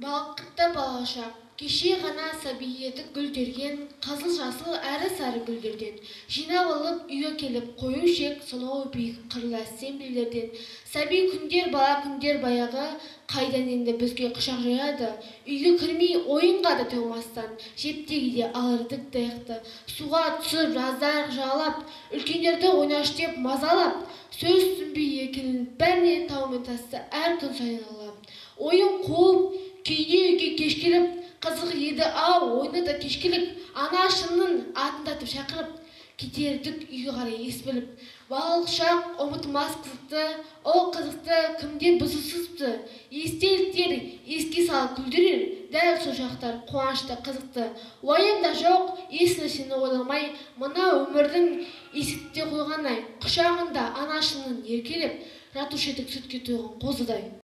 Балқытта балашақ, кеше ғана сәби етік гүлдерген, қызыл-жасыл әрі-сәрі гүлдерден, жинап алып үйге келіп қою шек, сонау биік қырлы әсем белдерден. Сәби күндер, бала күндер баяғы, қайдан енді бізге құшақ жаяды. Үйге кірмей ойынға да тоймастан, жептегіде алырдық даяқты. Суға түсіп, жаздар жағалап, үлкендерді ойнаш деп мазалап, сөз түсінбей екенін бәріне таумен тасты әр күн сайын алып. Ойын қуып, кейде үйге кеш келіп, қызық еді ау, ойны да кешкілік, анашының атындатып шақырып, кетердік үйге қарай ес біліп. Балалық шақ ұмытылмас қызықты, ол қызықты кімде бұзы сызыпты. Естеліктер еске салып күлдірер, дәл сол шақтар қуанышты қызықты. Уайым да жоқ, есіне сені ойламай, мына өмірдің есікте қойғандай, құшағында анашының еркелеп, жатушы едік сүтке тойған қозыдай.